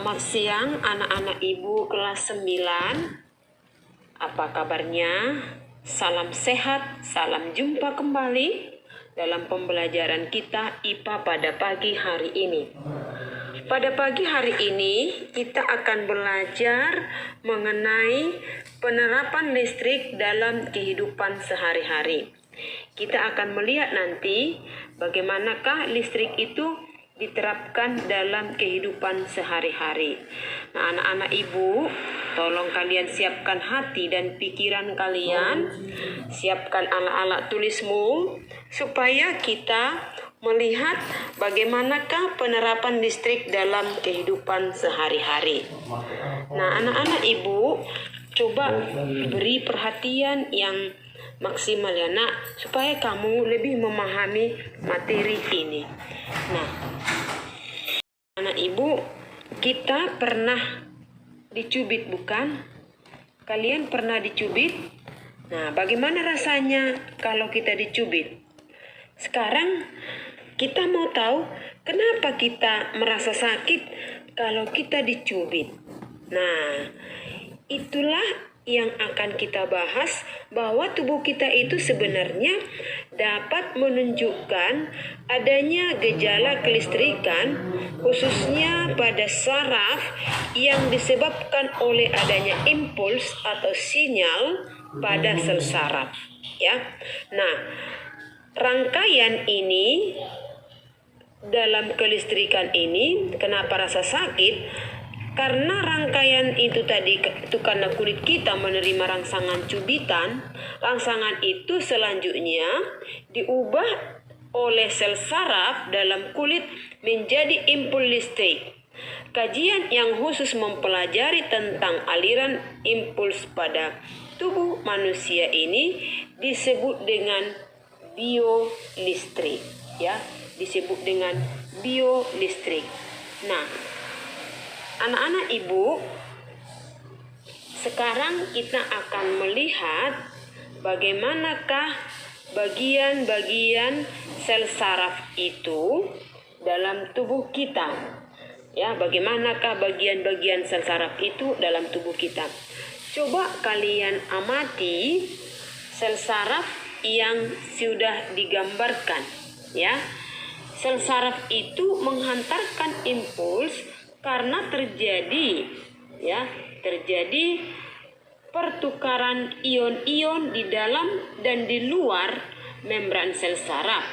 Selamat siang anak-anak ibu kelas 9. Apa kabarnya? Salam sehat, salam jumpa kembali dalam pembelajaran kita IPA pada pagi hari ini. Pada pagi hari ini kita akan belajar mengenai penerapan listrik dalam kehidupan sehari-hari. Kita akan melihat nanti bagaimanakah listrik itu diterapkan dalam kehidupan sehari-hari. Nah, anak-anak ibu, tolong kalian siapkan hati dan pikiran kalian, siapkan alat-alat tulismu, supaya kita melihat bagaimanakah penerapan listrik dalam kehidupan sehari-hari. Nah, anak-anak ibu, coba beri perhatian yang maksimal ya nak, supaya kamu lebih memahami materi ini. Nah, anak ibu, kita pernah dicubit bukan? Kalian pernah dicubit? Nah, bagaimana rasanya kalau kita dicubit? Sekarang kita mau tahu kenapa kita merasa sakit kalau kita dicubit. Nah, itulah yang akan kita bahas, bahwa tubuh kita itu sebenarnya dapat menunjukkan adanya gejala kelistrikan, khususnya pada saraf yang disebabkan oleh adanya impuls atau sinyal pada sel saraf. Ya, nah, rangkaian ini dalam kelistrikan ini, kenapa rasa sakit? Karena rangkaian itu tadi, itu karena kulit kita menerima rangsangan cubitan, rangsangan itu selanjutnya diubah oleh sel saraf dalam kulit menjadi impuls listrik. Kajian yang khusus mempelajari tentang aliran impuls pada tubuh manusia ini disebut dengan biolistrik, ya, disebut dengan biolistrik. Nah, anak-anak ibu, sekarang kita akan melihat bagaimanakah bagian-bagian sel saraf itu dalam tubuh kita. Ya, bagaimanakah bagian-bagian sel saraf itu dalam tubuh kita. Coba kalian amati sel saraf yang sudah digambarkan, ya. Sel saraf itu menghantarkan impuls karena terjadi pertukaran ion-ion di dalam dan di luar membran sel saraf.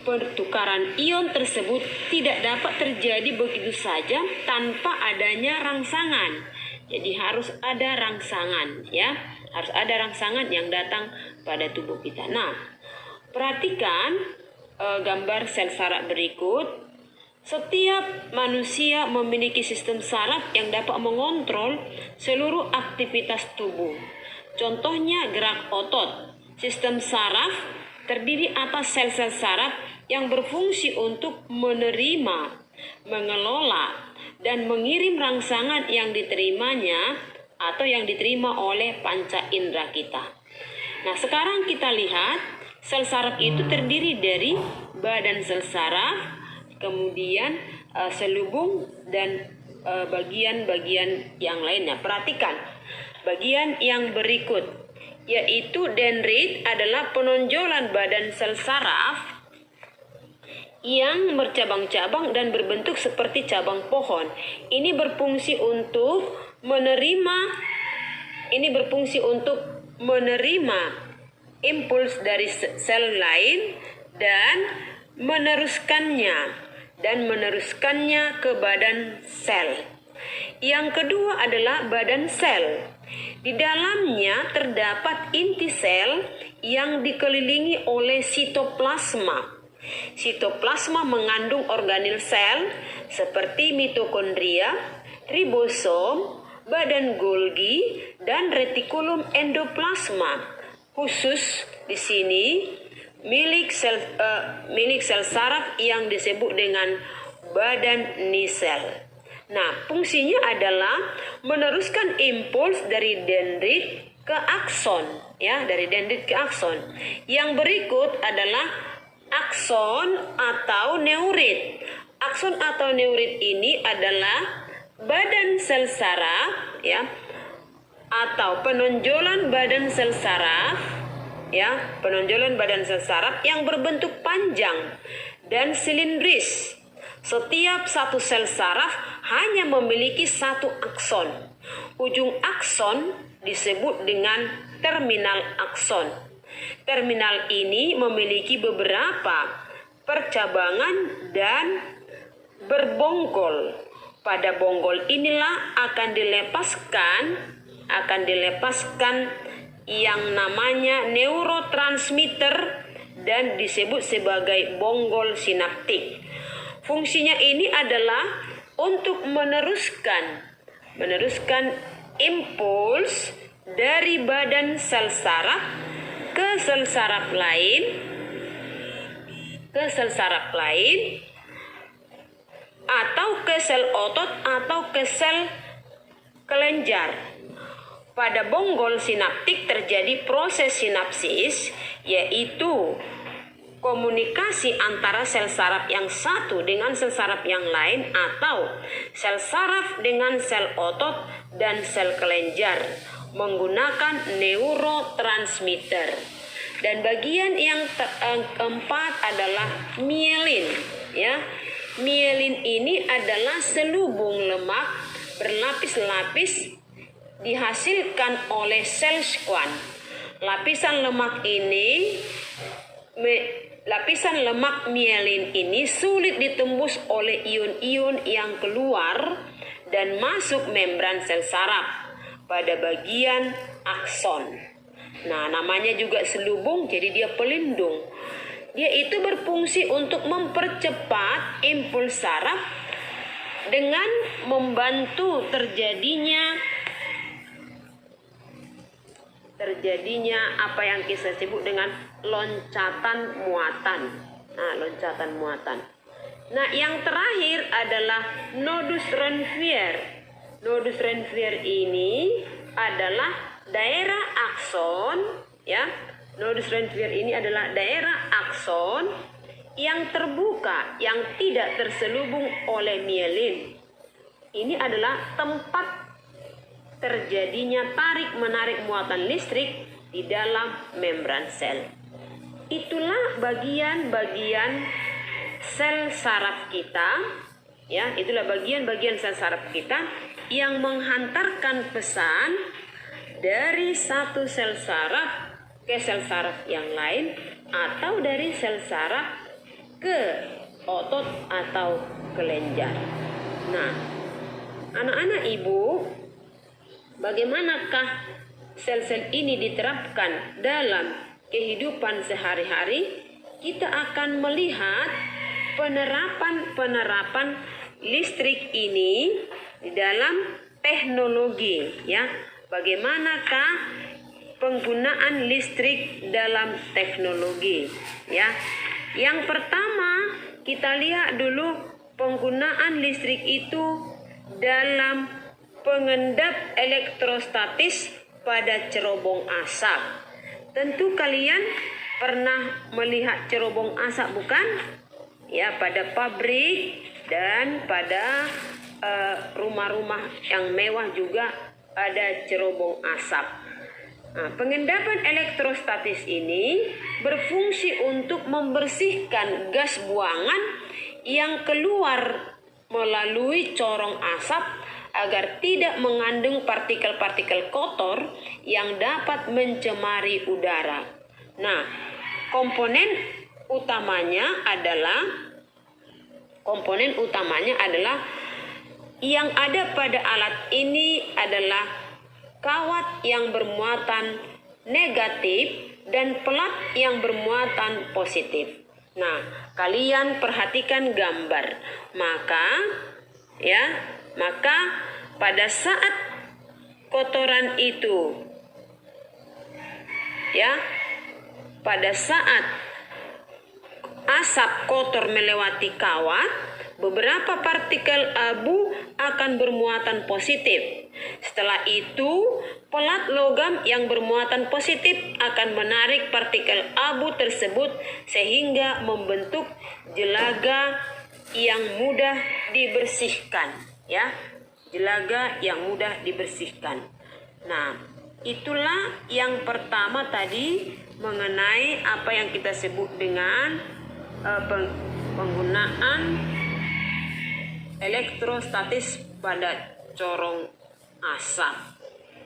Pertukaran ion tersebut tidak dapat terjadi begitu saja tanpa adanya rangsangan. Jadi harus ada rangsangan, ya. Harus ada rangsangan yang datang pada tubuh kita. Nah, perhatikan gambar sel saraf berikut. Setiap manusia memiliki sistem saraf yang dapat mengontrol seluruh aktivitas tubuh. Contohnya gerak otot. Sistem saraf terdiri atas sel-sel saraf yang berfungsi untuk menerima, mengelola, dan mengirim rangsangan yang diterimanya atau yang diterima oleh panca indera kita. Nah, sekarang kita lihat sel saraf itu terdiri dari badan sel saraf, kemudian selubung dan bagian-bagian yang lainnya. Perhatikan bagian yang berikut, yaitu dendrit adalah penonjolan badan sel saraf yang bercabang-cabang dan berbentuk seperti cabang pohon. Ini berfungsi untuk menerima impuls dari sel lain dan meneruskannya ke badan sel. Yang kedua adalah badan sel. Di dalamnya terdapat inti sel yang dikelilingi oleh sitoplasma. Sitoplasma mengandung organel sel seperti mitokondria, ribosom, badan Golgi, dan retikulum endoplasma. Khusus di sini milik sel saraf yang disebut dengan badan nisel. Nah, fungsinya adalah meneruskan impuls dari dendrit ke akson, ya, dari dendrit ke akson. Yang berikut adalah akson atau neurit. Akson atau neurit ini adalah badan sel saraf ya, atau penonjolan badan sel saraf ya, penonjolan badan sel saraf yang berbentuk panjang dan silindris. Setiap satu sel saraf hanya memiliki satu akson. Ujung akson disebut dengan terminal akson. Terminal ini memiliki beberapa percabangan dan berbonggol. Pada bonggol inilah akan dilepaskan yang namanya neurotransmitter dan disebut sebagai bonggol sinaptik. Fungsinya ini adalah untuk meneruskan impuls dari badan sel saraf ke sel saraf lain atau ke sel otot atau ke sel kelenjar. Pada bonggol sinaptik terjadi proses sinapsis, yaitu komunikasi antara sel saraf yang satu dengan sel saraf yang lain atau sel saraf dengan sel otot dan sel kelenjar menggunakan neurotransmitter. Dan bagian yang keempat adalah mielin ya. Mielin ini adalah selubung lemak berlapis-lapis dihasilkan oleh sel Schwann. Lapisan lemak mielin ini sulit ditembus oleh ion-ion yang keluar dan masuk membran sel saraf pada bagian akson. Nah, namanya juga selubung, jadi dia pelindung. Dia itu berfungsi untuk mempercepat impuls saraf dengan membantu terjadinya apa yang kita sebut dengan loncatan muatan. Nah, loncatan muatan. Nah, yang terakhir adalah nodus Ranvier. Nodus Ranvier ini adalah daerah akson ya. Nodus Ranvier ini adalah daerah akson yang terbuka, yang tidak terselubung oleh mielin. Ini adalah tempat terjadinya tarik-menarik muatan listrik di dalam membran sel. Itulah bagian-bagian sel saraf kita, ya, itulah bagian-bagian sel saraf kita yang menghantarkan pesan dari satu sel saraf ke sel saraf yang lain atau dari sel saraf ke otot atau kelenjar. Nah, anak-anak ibu, bagaimanakah sel-sel ini diterapkan dalam kehidupan sehari-hari? Kita akan melihat penerapan listrik ini di dalam teknologi, ya. Bagaimanakah penggunaan listrik dalam teknologi, ya. Yang pertama, kita lihat dulu penggunaan listrik itu dalam pengendap elektrostatis pada cerobong asap. Tentu kalian pernah melihat cerobong asap, bukan? Ya, pada pabrik dan pada rumah-rumah yang mewah juga ada cerobong asap. Nah, pengendapan elektrostatis ini berfungsi untuk membersihkan gas buangan yang keluar melalui corong asap agar tidak mengandung partikel-partikel kotor yang dapat mencemari udara. Nah, komponen utamanya adalah yang ada pada alat ini adalah kawat yang bermuatan negatif dan pelat yang bermuatan positif. Nah, kalian perhatikan gambar. Maka pada saat kotoran itu, ya, pada saat asap kotor melewati kawat, beberapa partikel abu akan bermuatan positif. Setelah itu, pelat logam yang bermuatan positif akan menarik partikel abu tersebut sehingga membentuk jelaga yang mudah dibersihkan, ya. Jelaga yang mudah dibersihkan. Nah, itulah yang pertama tadi mengenai apa yang kita sebut dengan penggunaan elektrostatis pada corong asap.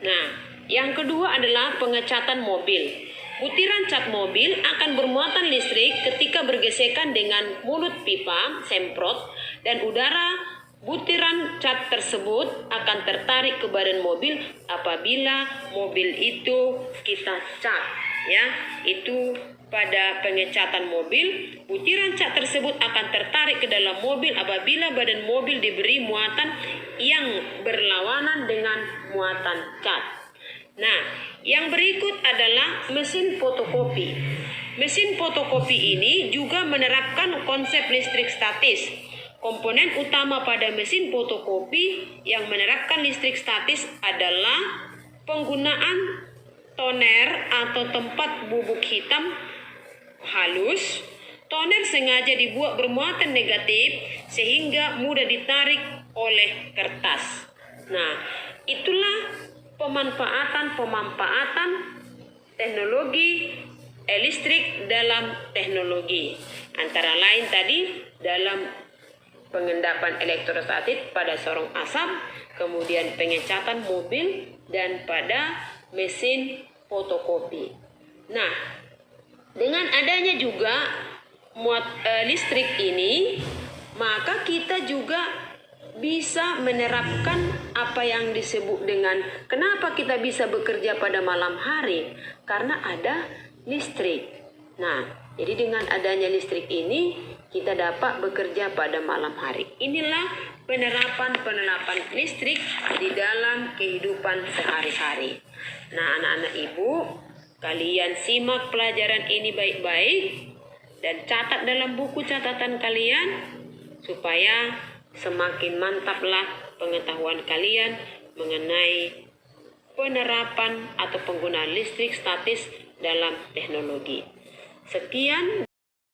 Nah, yang kedua adalah pengecatan mobil. Butiran cat mobil akan bermuatan listrik ketika bergesekan dengan mulut pipa semprot dan udara. Butiran cat tersebut akan tertarik ke badan mobil apabila mobil itu kita cat, ya. Itu pada pengecatan mobil, butiran cat tersebut akan tertarik ke dalam mobil apabila badan mobil diberi muatan yang berlawanan dengan muatan cat. Nah, yang berikut adalah mesin fotokopi. Mesin fotokopi ini juga menerapkan konsep listrik statis. Komponen utama pada mesin fotokopi yang menerapkan listrik statis adalah penggunaan toner atau tempat bubuk hitam halus. Toner sengaja dibuat bermuatan negatif sehingga mudah ditarik oleh kertas. Nah, itulah pemanfaatan teknologi listrik dalam teknologi. Antara lain tadi dalam pengendapan elektrostatis pada sorong asap, kemudian pengecatan mobil, dan pada mesin fotokopi. Nah, dengan adanya juga listrik ini, maka kita juga bisa menerapkan apa yang disebut dengan kenapa kita bisa bekerja pada malam hari, karena ada listrik. Nah, jadi dengan adanya listrik ini kita dapat bekerja pada malam hari. Inilah penerapan listrik di dalam kehidupan sehari-hari. Nah, anak-anak ibu, kalian simak pelajaran ini baik-baik dan catat dalam buku catatan kalian supaya semakin mantaplah pengetahuan kalian mengenai penerapan atau penggunaan listrik statis dalam teknologi. Sekian.